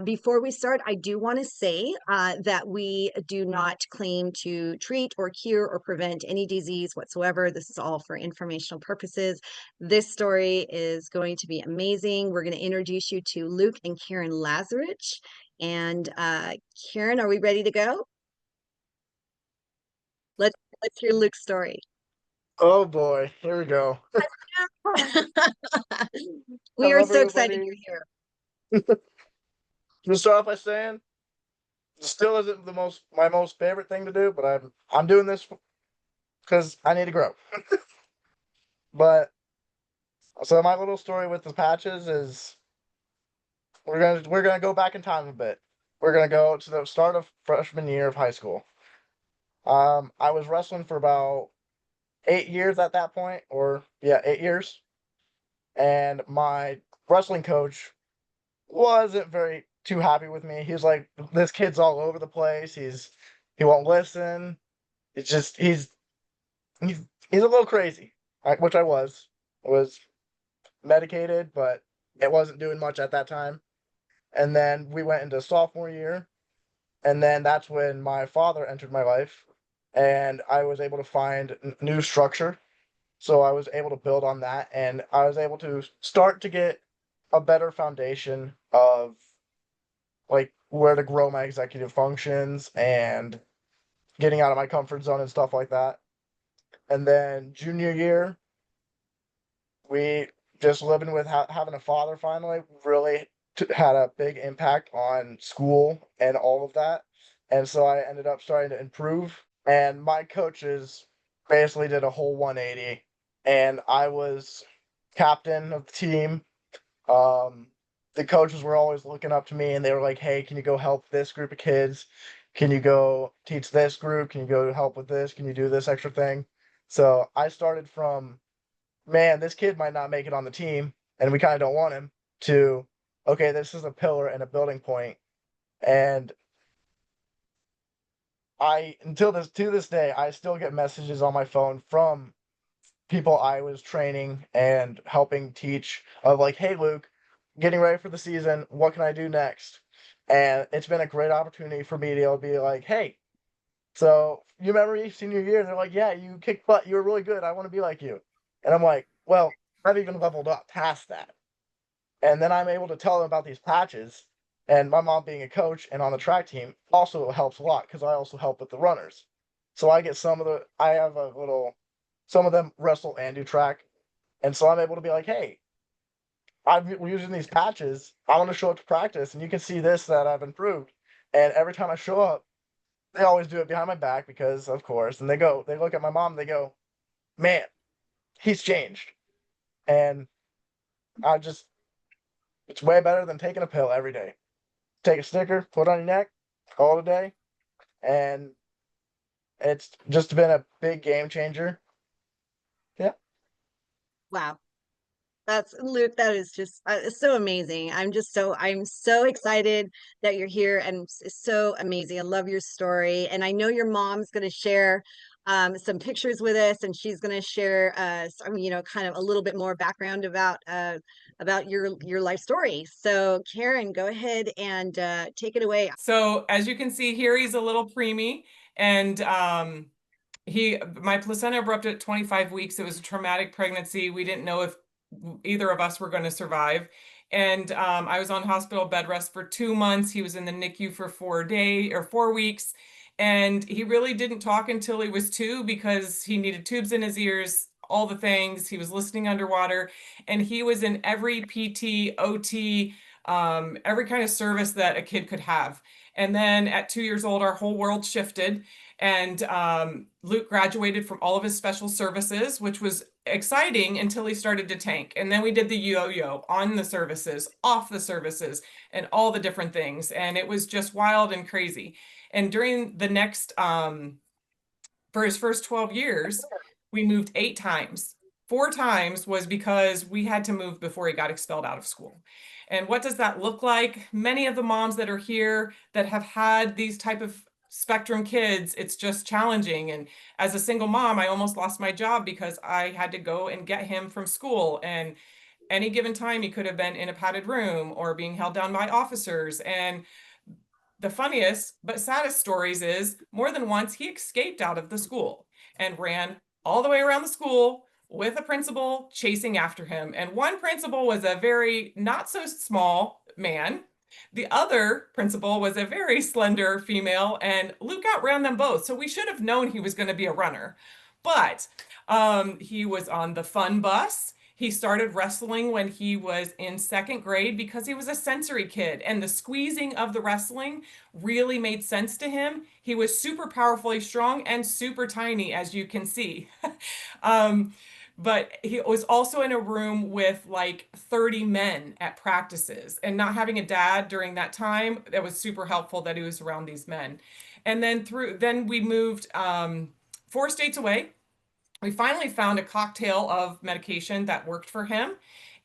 Before we start, I do want to say that we do not claim to treat or cure or prevent any disease whatsoever. This is all for informational purposes. This story is going to be amazing. We're going to introduce you to Luke and Karen Lazarich. And Karen, are we ready to go? Let's hear Luke's story. Oh boy, here we go. We are Hello, so excited everybody. you're here. Just start off by saying, still isn't my most favorite thing to do, but I'm doing this because I need to grow. But so my little story with the patches is we're gonna go back in time a bit. We're gonna go to the start of freshman year of high school. I was wrestling for about 8 years at that point, or yeah, 8 years, and my wrestling coach wasn't very too happy with me. He was like, "This kid's all over the place. He won't listen. It's just he's he's a little crazy," which I was. I was medicated, but it wasn't doing much at that time. And then we went into sophomore year, and then that's when my father entered my life, and I was able to find new structure. So I was able to build on that, and I was able to start to get a better foundation of like where to grow my executive functions and getting out of my comfort zone and stuff like that. And then junior year, we just living with having a father finally really had a big impact on school and all of that. And so I ended up starting to improve. And my coaches basically did a whole 180. And I was captain of the team. Um, the coaches were always looking up to me and they were like, "Hey, can you go help this group of kids? Can you go teach this group? Can you go help with this? Can you do this extra thing?" So I started from, "Man, this kid might not make it on the team and we kind of don't want him," to, "Okay, this is a pillar and a building point." And I, until this to this day, I still get messages on my phone from people I was training and helping teach of like, "Hey, Luke, getting ready for the season. What can I do next?" And it's been a great opportunity for me to be able to be like, "Hey, so you remember your senior year?" And they're like, "Yeah, you kicked butt. You were really good. I want to be like you." And I'm like, "Well, I've even leveled up past that." And then I'm able to tell them about these patches. And my mom being a coach and on the track team also helps a lot because I also help with the runners. So I get I have a little, some of them wrestle and do track. And so I'm able to be like, "Hey, we're using these patches. I want to show up to practice, and you can see this that I've improved." And every time I show up, they always do it behind my back because, of course. And they look at my mom, they go, "Man, he's changed." And I just, it's way better than taking a pill every day. Take a sticker, put it on your neck, call it a day, and it's just been a big game changer. Yeah. Wow. That's Luke. That is just so amazing. I'm so excited that you're here, and it's so amazing. I love your story, and I know your mom's going to share some pictures with us, and she's going to share some, kind of a little bit more background about your life story. So, Karen, go ahead and take it away. So as you can see here, he's a little preemie, and my placenta abrupted at 25 weeks. It was a traumatic pregnancy. We didn't know if either of us were going to survive. And I was on hospital bed rest for 2 months. He was in the NICU for 4 weeks. And he really didn't talk until he was 2 because he needed tubes in his ears, all the things. He was listening underwater, and he was in every PT, OT, every kind of service that a kid could have. And then at 2 years old, our whole world shifted. And Luke graduated from all of his special services, which was exciting until he started to tank. And then we did the yo-yo on the services, off the services, and all the different things. And it was just wild and crazy. And during the next, for his first 12 years, we moved 8 times. 4 times was because we had to move before he got expelled out of school. And what does that look like? Many of the moms that are here that have had these type of spectrum kids, it's just challenging. And as a single mom, I almost lost my job because I had to go and get him from school. And any given time, he could have been in a padded room or being held down by officers. And the funniest but saddest stories is more than once he escaped out of the school and ran all the way around the school with a principal chasing after him. And one principal was a very not so small man. The other principal was a very slender female, and Luke outran them both. So we should have known he was going to be a runner. But he was on the fun bus. He started wrestling when he was in second grade because he was a sensory kid, and the squeezing of the wrestling really made sense to him. He was super powerfully strong and super tiny, as you can see. But he was also in a room with like 30 men at practices, and not having a dad during that time, that was super helpful that he was around these men. And then we moved 4 states away. We finally found a cocktail of medication that worked for him.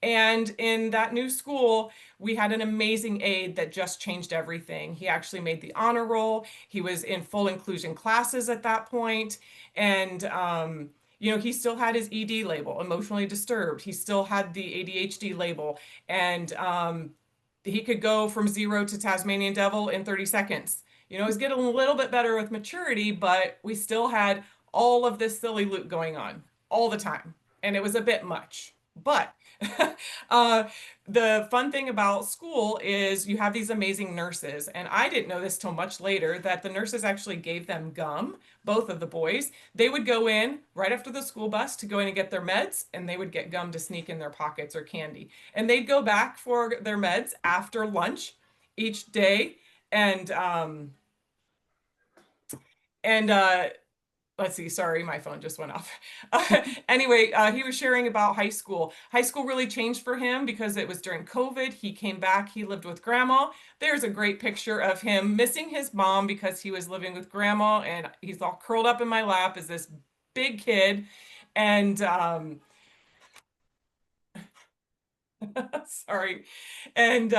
And in that new school, we had an amazing aide that just changed everything. He actually made the honor roll. He was in full inclusion classes at that point. And, he still had his ED label, emotionally disturbed. He still had the ADHD label. And he could go from 0 to Tasmanian Devil in 30 seconds. He's getting a little bit better with maturity, but we still had all of this silly loop going on all the time. And it was a bit much. But the fun thing about school is you have these amazing nurses. And I didn't know this till much later that the nurses actually gave them gum, both of the boys. They would go in right after the school bus to go in and get their meds, and they would get gum to sneak in their pockets or candy. And they'd go back for their meds after lunch each day. And let's see, sorry, my phone just went off. Anyway, he was sharing about high school. High school really changed for him because it was during COVID. He came back, he lived with grandma. There's a great picture of him missing his mom because he was living with grandma, and he's all curled up in my lap as this big kid. And sorry. And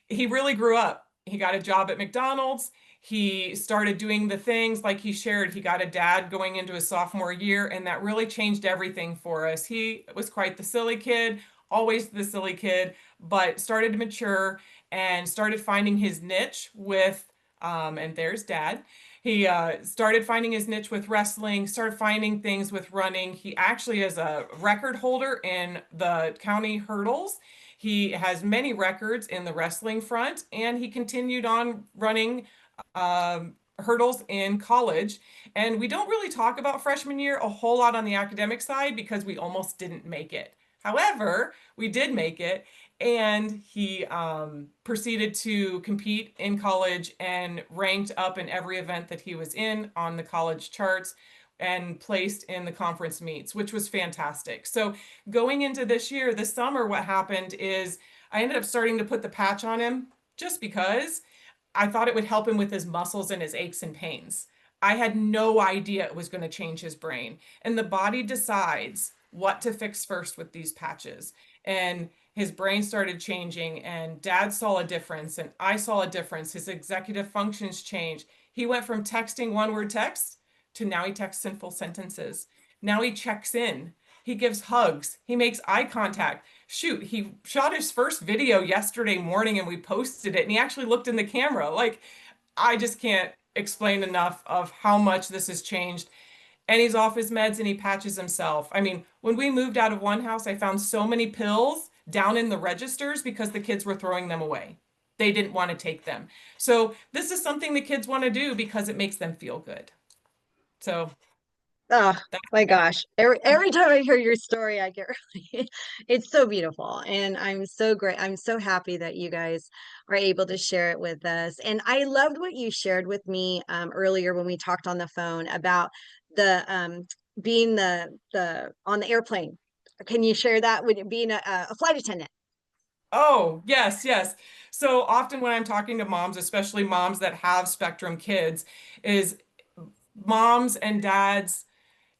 he really grew up. He got a job at McDonald's. He started doing the things like he shared. He got a dad going into his sophomore year, and that really changed everything for us. He was quite the silly kid, always the silly kid, but started to mature and started finding his niche with, and there's dad. He started finding his niche with wrestling, started finding things with running. He actually is a record holder in the county hurdles. He has many records in the wrestling front, and he continued on running hurdles in college. And we don't really talk about freshman year a whole lot on the academic side because we almost didn't make it. However, we did make it, and he proceeded to compete in college and ranked up in every event that he was in on the college charts and placed in the conference meets, which was fantastic. So going into this year, this summer, what happened is I ended up starting to put the patch on him just because I thought it would help him with his muscles and his aches and pains. I had no idea it was going to change his brain. And the body decides what to fix first with these patches. And his brain started changing, and dad saw a difference, and I saw a difference. His executive functions changed. He went from texting one-word text to now he texts in full sentences. Now he checks in. He gives hugs. He makes eye contact. Shoot, he shot his first video yesterday morning and we posted it, and he actually looked in the camera. Like, I just can't explain enough of how much this has changed. And he's off his meds and he patches himself. I mean, when we moved out of one house, I found so many pills down in the registers because the kids were throwing them away. They didn't want to take them. So this is something the kids want to do because it makes them feel good. So Oh that's my gosh. Every time I hear your story, I get really, it's so beautiful. And I'm so great. I'm so happy that you guys are able to share it with us. And I loved what you shared with me earlier when we talked on the phone about the being the on the airplane. Can you share that with being a flight attendant? Oh, yes, yes. So often when I'm talking to moms, especially moms that have spectrum kids, is moms and dads,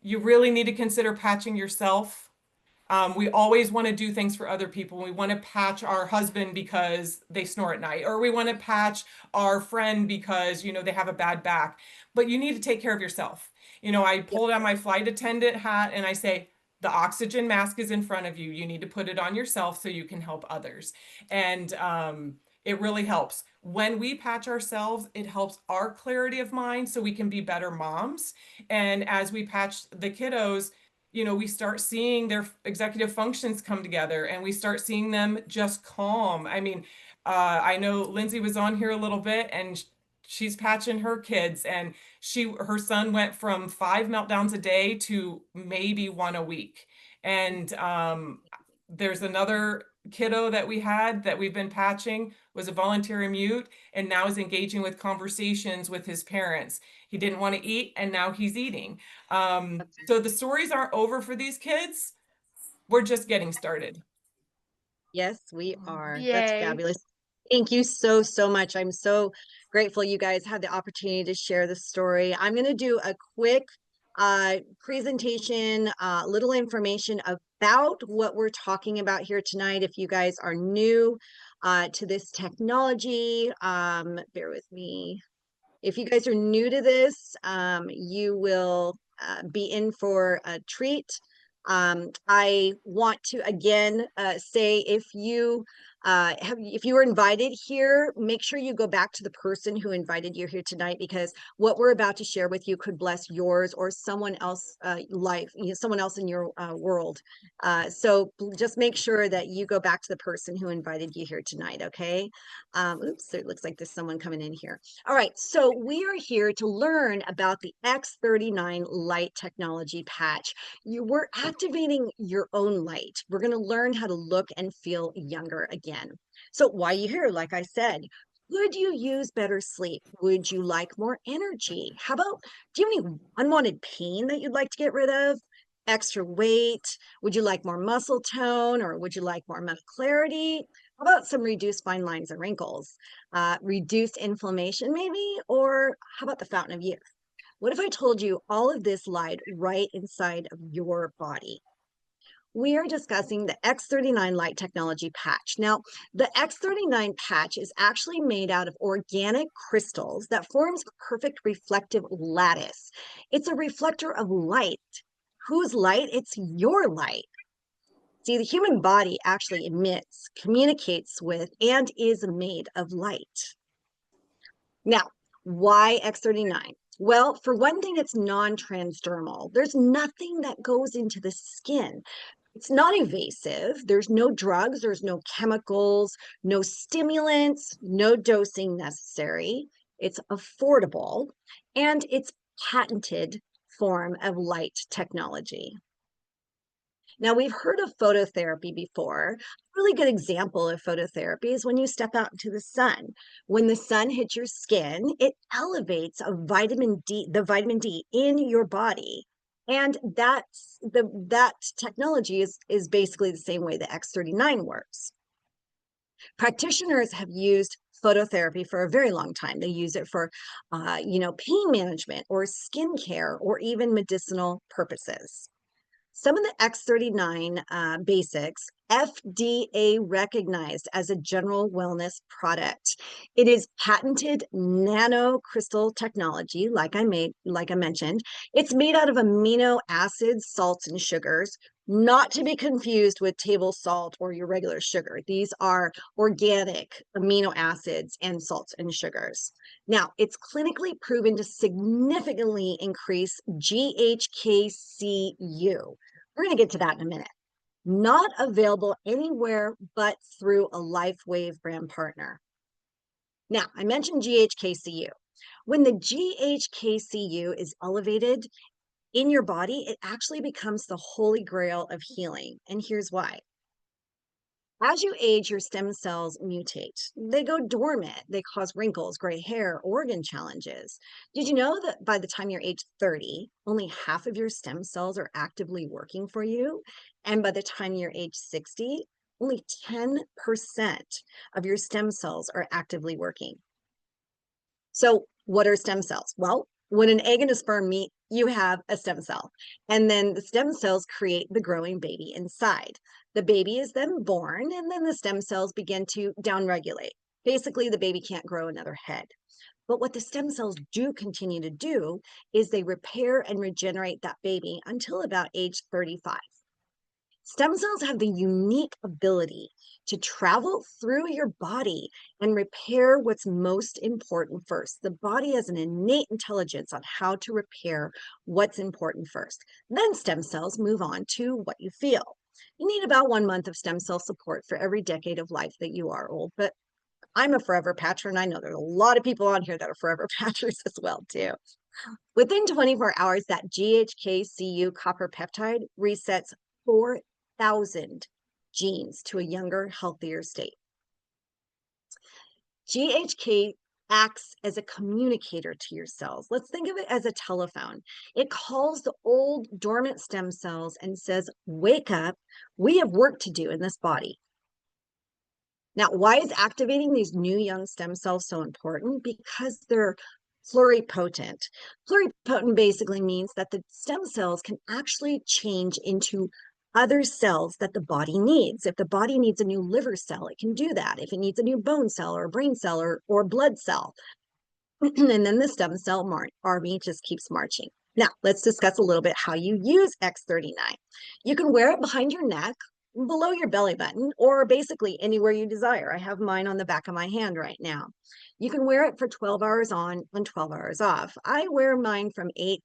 you really need to consider patching yourself. We always want to do things for other people. We want to patch our husband because they snore at night, or we want to patch our friend because, they have a bad back. But you need to take care of yourself. I Yep. pull down my flight attendant hat and I say, The oxygen mask is in front of you. You need to put it on yourself so you can help others. And it really helps. When we patch ourselves, it helps our clarity of mind so we can be better moms. And as we patch the kiddos, we start seeing their executive functions come together and we start seeing them just calm. I mean, I know Lindsay was on here a little bit and she's patching her kids, and her son went from 5 meltdowns a day to maybe one a week. And there's another kiddo that we had that we've been patching, was a voluntary mute, and now is engaging with conversations with his parents. He didn't want to eat, and now he's eating. So the stories aren't over for these kids. We're just getting started. Yes, we are. That's Yay. fabulous. Thank you so, so much. I'm so grateful you guys had the opportunity to share the story. I'm going to do a quick presentation, little information about what we're talking about here tonight. If you guys are new to this technology, bear with me. If you guys are new to this, you will be in for a treat. I want to again say, if you were invited here, make sure you go back to the person who invited you here tonight, because what we're about to share with you could bless yours or someone else life, someone else in your world. So just make sure that you go back to the person who invited you here tonight. Okay. Oops, it looks like there's someone coming in here. All right, so we are here to learn about the X39 light technology patch. We're activating your own light. We're going to learn how to look and feel younger again. So why are you here? Like I said, would you use better sleep? Would you like more energy? How about, do you have any unwanted pain that you'd like to get rid of? Extra weight? Would you like more muscle tone, or would you like more mental clarity? How about some reduced fine lines and wrinkles? Reduced inflammation maybe? Or how about the fountain of youth? What if I told you all of this lied right inside of your body? We are discussing the X39 light technology patch. Now, the X39 patch is actually made out of organic crystals that forms a perfect reflective lattice. It's a reflector of light. Whose light? It's your light. See, the human body actually emits, communicates with, and is made of light. Now, why X39? Well, for one thing, it's non-transdermal. There's nothing that goes into the skin. It's not invasive. There's no drugs, there's no chemicals, no stimulants, no dosing necessary. It's affordable, and it's patented form of light technology. Now, we've heard of phototherapy before. A really good example of phototherapy is when you step out into the sun. When the sun hits your skin, it elevates the vitamin D in your body. And that technology is basically the same way the X39 works. Practitioners have used phototherapy for a very long time. They use it for, pain management or skin care or even medicinal purposes. Some of the X39 basics, FDA recognized as a general wellness product. It is patented nano crystal technology, like I mentioned. It's made out of amino acids, salts, and sugars, not to be confused with table salt or your regular sugar. These are organic amino acids and salts and sugars. Now, it's clinically proven to significantly increase GHKCU. We're going to get to that in a minute. Not available anywhere but through a Lifewave brand partner. Now, I mentioned GHKCU. When the GHKCU is elevated in your body, it actually becomes the holy grail of healing. And here's why. As you age, your stem cells mutate. They go dormant. They cause wrinkles, gray hair, organ challenges. Did you know that by the time you're age 30, only half of your stem cells are actively working for you? And by the time you're age 60, only 10% of your stem cells are actively working. So what are stem cells? Well, when an egg and a sperm meet, you have a stem cell. And then the stem cells create the growing baby inside. The baby is then born, and then the stem cells begin to downregulate. Basically, the baby can't grow another head. But what the stem cells do continue to do is they repair and regenerate that baby until about age 35. Stem cells have the unique ability to travel through your body and repair what's most important first. The body has an innate intelligence on how to repair what's important first. Then stem cells move on to what you feel. You need about 1 month of stem cell support for every decade of life that you are old, but I'm a forever patcher, and I know there's a lot of people on here that are forever patchers as well too. Within 24 hours, that GHKCU copper peptide resets 4,000 genes to a younger, healthier state. GHK acts as a communicator to your cells. Let's think of it as a telephone. It calls the old dormant stem cells and says, wake up, we have work to do in this body. Now, why is activating these new young stem cells so important? Because they're pluripotent. Pluripotent basically means that the stem cells can actually change into other cells that the body needs. If the body needs a new liver cell, it can do that. If it needs a new bone cell or a brain cell or blood cell. And then the stem cell army just keeps marching. Now, let's discuss a little bit how you use X39. You can wear it behind your neck, below your belly button, or basically anywhere you desire. I have mine on the back of my hand right now. You can wear it for 12 hours on and 12 hours off. I wear mine from 8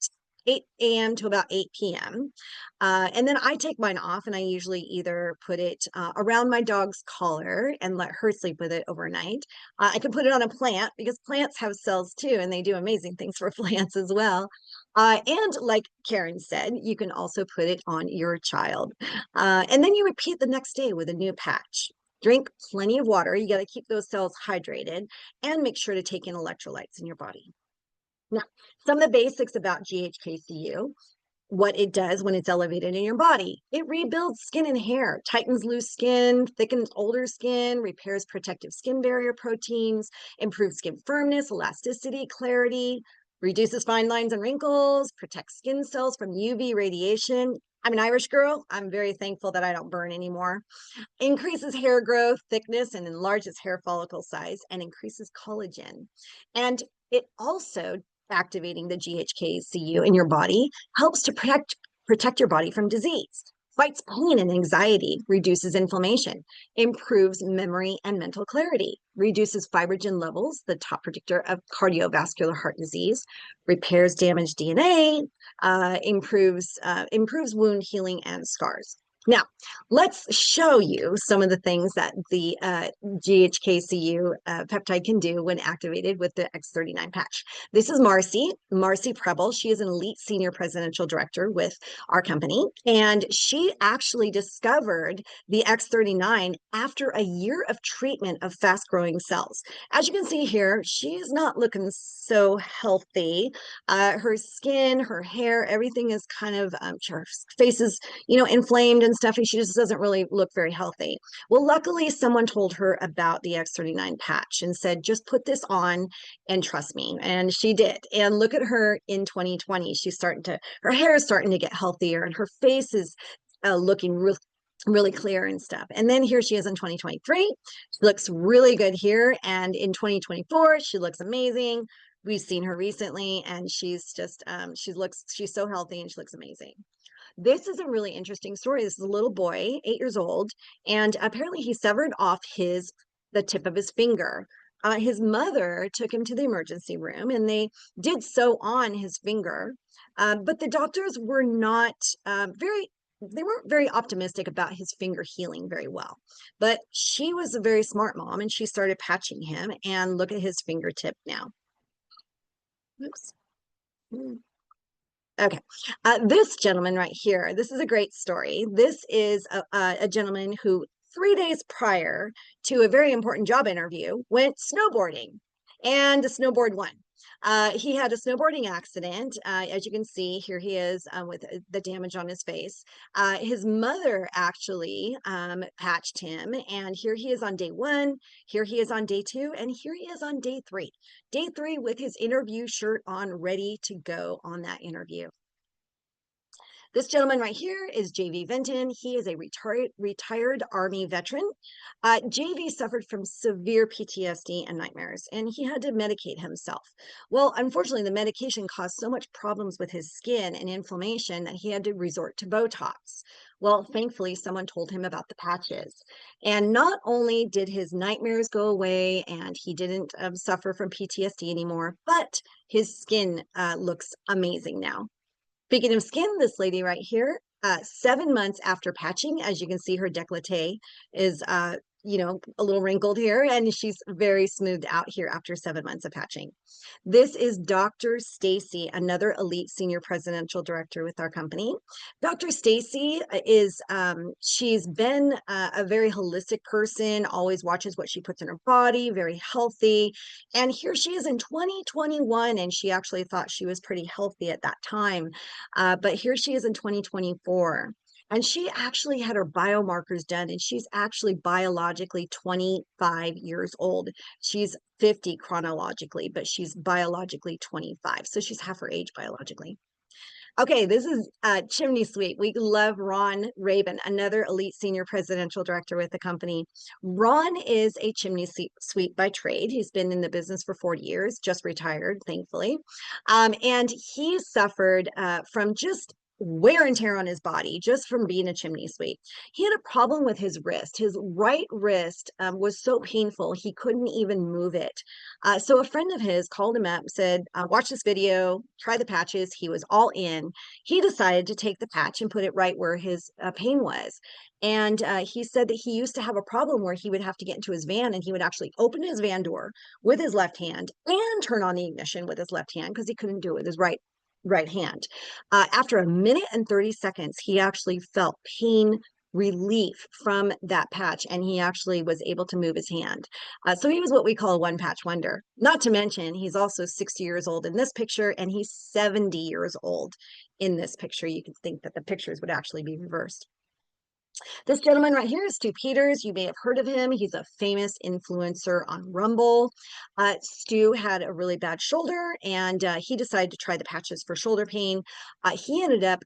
a.m. to about 8 p.m. And then I take mine off, and I usually either put it around my dog's collar and let her sleep with it overnight. I can put it on a plant because plants have cells too, and they do amazing things for plants as well. And like Karen said, you can also put it on your child. And then you repeat the next day with a new patch. Drink plenty of water. You got to keep those cells hydrated and make sure to take in electrolytes in your body. Now, some of the basics about GHKCU, what it does when it's elevated in your body. It rebuilds skin and hair, tightens loose skin, thickens older skin, repairs protective skin barrier proteins, improves skin firmness, elasticity, clarity, reduces fine lines and wrinkles, protects skin cells from UV radiation. I'm an Irish girl. I'm very thankful that I don't burn anymore. Increases hair growth, thickness, and enlarges hair follicle size, and increases collagen. And it also, activating the GHKCU in your body, helps to protect your body from disease, fights pain and anxiety, reduces inflammation, improves memory and mental clarity, reduces fibrogen levels, the top predictor of cardiovascular heart disease, repairs damaged DNA, improves wound healing and scars. Now, let's show you some of the things that the GHKCU peptide can do when activated with the X39 patch. This is Marcy Preble. She is an elite senior presidential director with our company, and she actually discovered the X39 after a year of treatment of fast-growing cells. As you can see here, she's not looking so healthy. Her skin, her hair, everything is kind of, her face is, inflamed and stuffy. She just doesn't really look very healthy. Well, luckily someone told her about the X39 patch and said, just put this on and trust me. And she did. And look at her in 2020. Her hair is starting to get healthier, and her face is looking really clear and stuff. And then here she is in 2023. She looks really good here. And in 2024, she looks amazing. We've seen her recently, and she's just, she's so healthy and she looks amazing. This is a really interesting story. This is a little boy, 8 years old, and apparently he severed off the tip of his finger. His mother took him to the emergency room, and they did sew on his finger, but the doctors were not they weren't very optimistic about his finger healing very well. But she was a very smart mom, and she started patching him, and look at his fingertip now. Oops. Okay, this gentleman right here, this is a great story. This is a gentleman who 3 days prior to a very important job interview went snowboarding, and the snowboard won. He had a snowboarding accident. As you can see, here he is with the damage on his face. His mother actually patched him, and here he is on day 1, here he is on day 2, and here he is on day 3. Day 3 with his interview shirt on, ready to go on that interview. This gentleman right here is JV Vinton. He is a retired Army veteran. JV suffered from severe PTSD and nightmares, and he had to medicate himself. Well, unfortunately, the medication caused so much problems with his skin and inflammation that he had to resort to Botox. Well, thankfully, someone told him about the patches. And not only did his nightmares go away and he didn't suffer from PTSD anymore, but his skin looks amazing now. Speaking of skin, this lady right here, 7 months after patching, as you can see, her décolleté is, a little wrinkled here, and she's very smoothed out here after 7 months of patching. This is Dr. Stacy, another elite senior presidential director with our company. Dr. Stacy is, she's been a very holistic person, always watches what she puts in her body, very healthy. And here she is in 2021, and she actually thought she was pretty healthy at that time. But here she is in 2024. And she actually had her biomarkers done, and she's actually biologically 25 years old. She's 50 chronologically, but she's biologically 25. So she's half her age biologically. Okay, this is Chimney Sweep. We love Ron Rabin, another elite senior presidential director with the company. Ron is a chimney sweep by trade. He's been in the business for 40 years, just retired, thankfully. And he suffered from just wear and tear on his body just from being a chimney sweep. He had a problem with his wrist. His right wrist was so painful, he couldn't even move it. So a friend of his called him up, said, watch this video, try the patches. He was all in. He decided to take the patch and put it right where his pain was. And he said that he used to have a problem where he would have to get into his van and he would actually open his van door with his left hand and turn on the ignition with his left hand because he couldn't do it with his right hand. After a minute and 30 seconds, he actually felt pain relief from that patch, and he actually was able to move his hand. So he was what we call a one patch wonder. Not to mention, he's also 60 years old in this picture, and he's 70 years old in this picture. You could think that the pictures would actually be reversed. This gentleman right here is Stu Peters. You may have heard of him. He's a famous influencer on Rumble. Stu had a really bad shoulder, and he decided to try the patches for shoulder pain. He ended up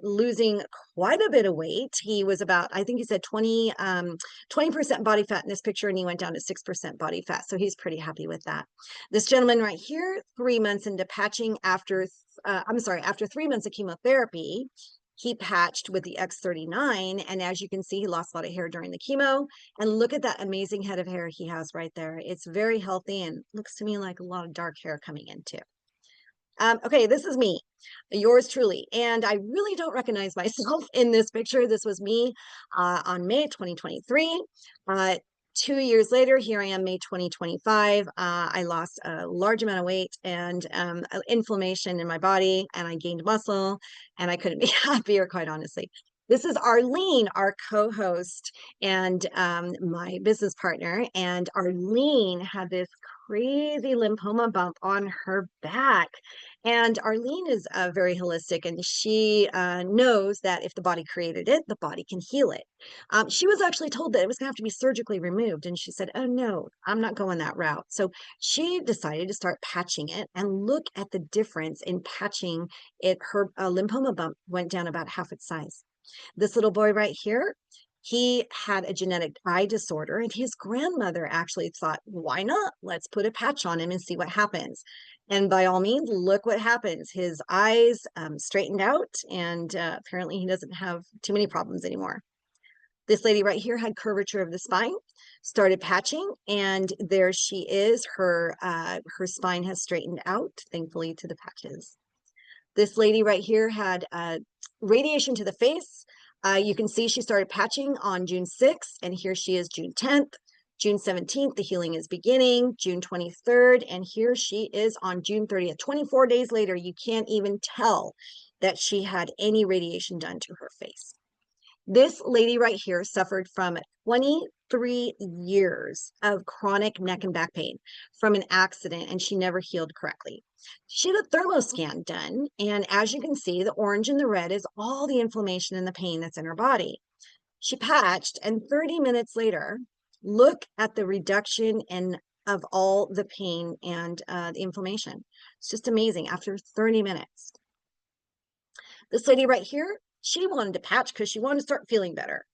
losing quite a bit of weight. He was about, I think he said 20% body fat in this picture, and he went down to 6% body fat. So he's pretty happy with that. This gentleman right here, 3 months into patching after 3 months of chemotherapy, he patched with the X39, and as you can see, he lost a lot of hair during the chemo. And look at that amazing head of hair he has right there. It's very healthy and looks to me like a lot of dark hair coming in too. Okay, this is me, yours truly. And I really don't recognize myself in this picture. This was me on May 2023. 2 years later, here I am, May 2025. I lost a large amount of weight and inflammation in my body, and I gained muscle, and I couldn't be happier, quite honestly. This is Arlene, our co-host and my business partner. And Arlene had this crazy lymphoma bump on her back. And Arlene is very holistic, and she knows that if the body created it, the body can heal it. She was actually told that it was going to have to be surgically removed. And she said, oh, no, I'm not going that route. So she decided to start patching it, and look at the difference in patching it. Her lymphoma bump went down about half its size. This little boy right here, he had a genetic eye disorder, and his grandmother actually thought, why not? Let's put a patch on him and see what happens. And by all means, look what happens. His eyes straightened out, and apparently he doesn't have too many problems anymore. This lady right here had curvature of the spine, started patching, and there she is. Her spine has straightened out, thankfully, to the patches. This lady right here had radiation to the face. You can see she started patching on June 6th, and here she is June 10th. June 17th, the healing is beginning. June 23rd, and here she is on June 30th. 24 days later, you can't even tell that she had any radiation done to her face. This lady right here suffered from 23 years of chronic neck and back pain from an accident, and she never healed correctly. She had a thermoscan done, and as you can see, the orange and the red is all the inflammation and the pain that's in her body. She patched, and 30 minutes later, look at the reduction of all the pain and the inflammation. It's just amazing after 30 minutes. This lady right here, she wanted to patch because she wanted to start feeling better.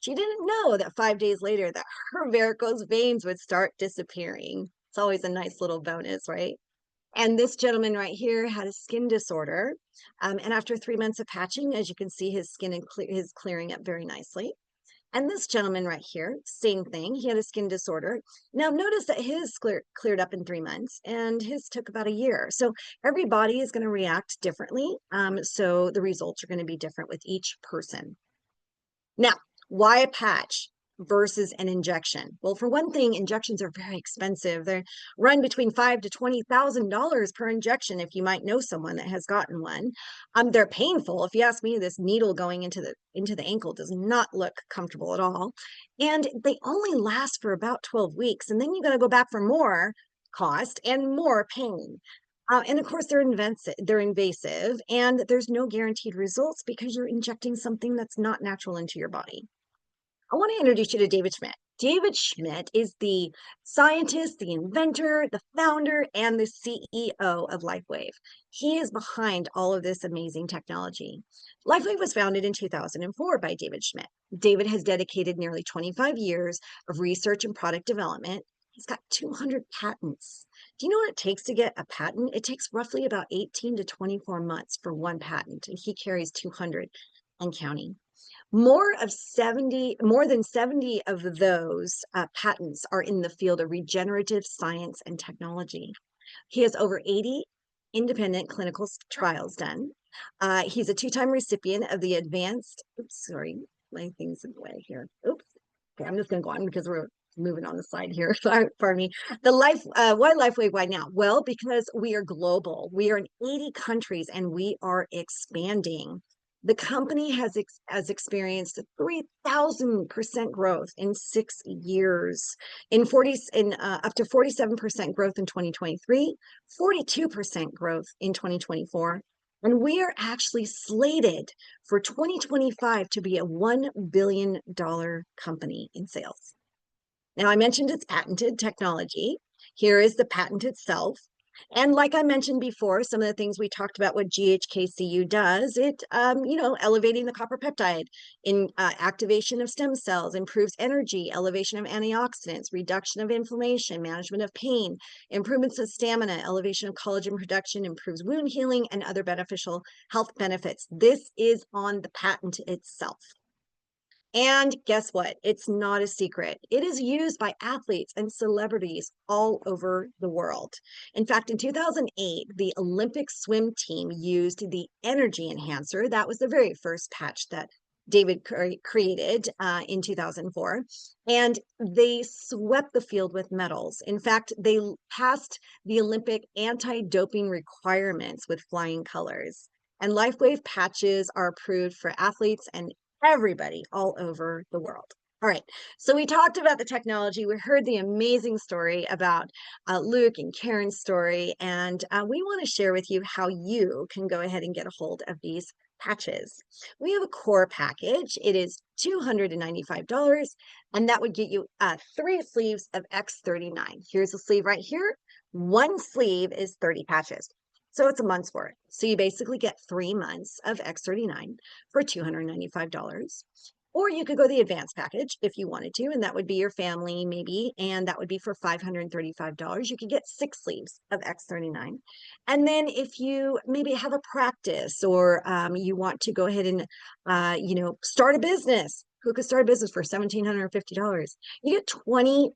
She didn't know that 5 days later that her varicose veins would start disappearing. It's always a nice little bonus, right? And this gentleman right here had a skin disorder. And after 3 months of patching, as you can see, his skin is clearing up very nicely. And this gentleman right here, same thing. He had a skin disorder. Now notice that his cleared up in 3 months and his took about a year. So every body is going to react differently. So the results are going to be different with each person. Now, why a patch versus an injection? Well, for one thing, injections are very expensive. They run between $5,000 to $20,000 per injection. If you might know someone that has gotten one, they're painful. If you ask me, this needle going into the ankle does not look comfortable at all, and they only last for about 12 weeks, and then you got to go back for more cost and more pain. And of course, they're invasive, and there's no guaranteed results because you're injecting something that's not natural into your body. I want to introduce you to David Schmidt. David Schmidt is the scientist, the inventor, the founder, and the CEO of Lifewave. He is behind all of this amazing technology. Lifewave was founded in 2004 by David Schmidt. David has dedicated nearly 25 years of research and product development. He's got 200 patents. Do you know what it takes to get a patent? It takes roughly about 18 to 24 months for one patent, and he carries 200 and counting. More than 70 of those patents are in the field of regenerative science and technology. He has over 80 independent clinical trials done. He's a two-time recipient of the advanced, oops, sorry, my thing's in the way here. Oops. Okay, I'm just going to go on because we're moving on the side here. Sorry, pardon me. Why Lifewave? Why now? Well, because we are global. We are in 80 countries and we are expanding. The company has experienced 3,000% growth in 6 years, up to 47% growth in 2023, 42% growth in 2024. And we are actually slated for 2025 to be a $1 billion company in sales. Now, I mentioned it's patented technology. Here is the patent itself. And like I mentioned before, some of the things we talked about what GHKCU does, it, elevating the copper peptide in activation of stem cells, improves energy, elevation of antioxidants, reduction of inflammation, management of pain, improvements of stamina, elevation of collagen production, improves wound healing, and other beneficial health benefits. This is on the patent itself. And guess what? It's not a secret. It is used by athletes and celebrities all over the world. In fact, in 2008, the Olympic swim team used the energy enhancer. That was the very first patch that David created in 2004. And they swept the field with medals. In fact, they passed the Olympic anti-doping requirements with flying colors. And Lifewave patches are approved for athletes and everybody all over the world. All right, so we talked about the technology. We heard the amazing story about Luke and Karen's story, and we want to share with you how you can go ahead and get a hold of these patches. We have a core package. It is $295, and that would get you 3 sleeves of X39. Here's a sleeve right here. One sleeve is 30 patches. So it's a month's worth. So you basically get 3 months of X39 for $295. Or you could go the advanced package if you wanted to, and that would be your family maybe, and that would be for $535. You could get 6 sleeves of X39. And then if you maybe have a practice or you want to go ahead and, start a business, who could start a business for $1,750? You get 20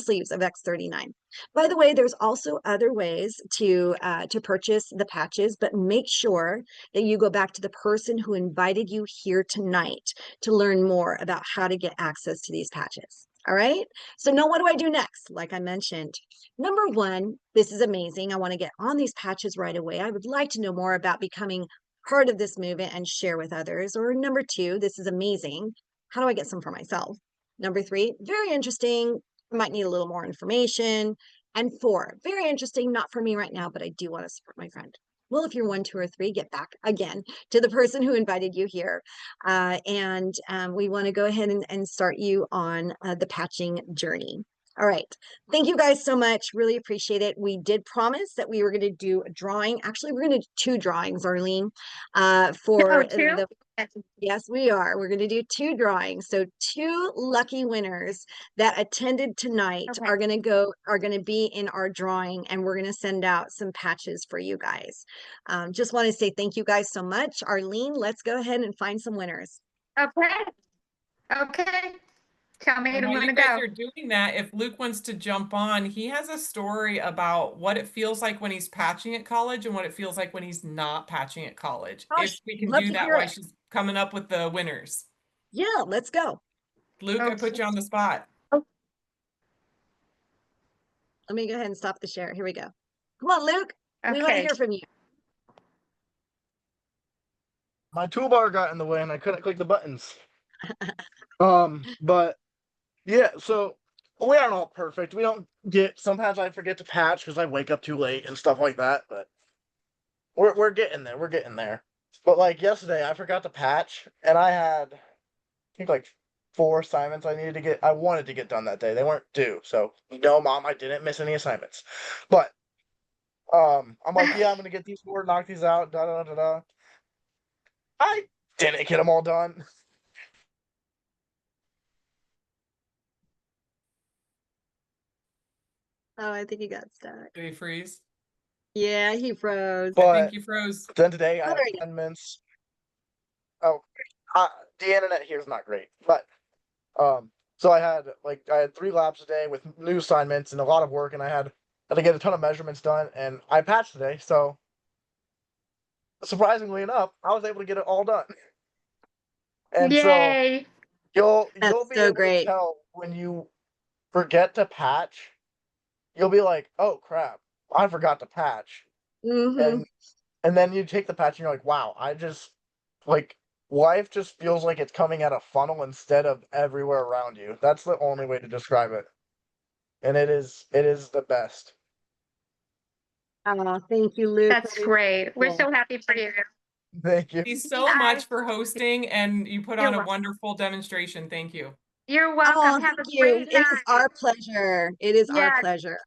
sleeves of X39. By the way, there's also other ways to purchase the patches, but make sure that you go back to the person who invited you here tonight to learn more about how to get access to these patches. All right. So now what do I do next? Like I mentioned, number one, this is amazing. I want to get on these patches right away. I would like to know more about becoming part of this movement and share with others. Or number two, this is amazing. How do I get some for myself? Number three, very interesting. I might need a little more information. And 4, very interesting, not for me right now, but I do want to support my friend. Well, if you're 1, 2, or 3, get back again to the person who invited you here. We want to go ahead and start you on the patching journey. All right. Thank you guys so much. Really appreciate it. We did promise that we were going to do a drawing. Actually, we're going to do 2 drawings, Arlene, Oh, for two? the yes, we are. We're going to do 2 drawings. So 2 lucky winners that attended tonight Okay. are going to be in our drawing, and we're going to send out some patches for you guys. Just want to say thank you guys so much. Arlene, let's go ahead and find some winners. Okay. Okay. Tell me And to while want you to guys go. are doing that, if Luke wants to jump on, he has a story about what it feels like when he's patching at college and what it feels like when he's not patching at college. Gosh, If we can love do to that hear while it. she's coming up with the winners. Yeah, let's go. Luke, I put Okay. you on the spot. Let me go ahead and stop the share. Here we go. Come on, Luke. We want to Okay. hear from you. My toolbar got in the way and I couldn't click the buttons. But yeah, so we aren't all perfect. We don't get, sometimes I forget to patch because I wake up too late and stuff like that, but we're getting there. We're getting there. But like yesterday I forgot to patch and I had I think like 4 assignments I wanted to get done that day. They weren't due. So no, mom, I didn't miss any assignments. But I'm like, yeah, I'm gonna get these 4, knock these out, da da da da. I didn't get them all done. Oh, I think he got stuck. Did he freeze? Yeah, he froze. I But think you froze. then today I Oh, had there you go. assignments. Oh, the internet here is not great, but so I had 3 labs a day with new assignments and a lot of work, and I had to get a ton of measurements done, and I patched today. So surprisingly enough, I was able to get it all done. And so Yay. you'll That's be so able to great. tell when you forget to patch. You'll be like, oh crap, I forgot to patch, Mm-hmm. and then you take the patch and you're like, wow, I just like life just feels like it's coming at a funnel instead of everywhere around you. That's the only way to describe it. And it is the best. Oh, thank you, Luke. That's That is great. We're cool. so happy for you. Thank you. Thank you so Bye. much for hosting, and you put You're on a welcome. wonderful demonstration. Thank you. You're Oh, welcome. Have thank a you. great It is night. our pleasure. It is our Yeah. pleasure.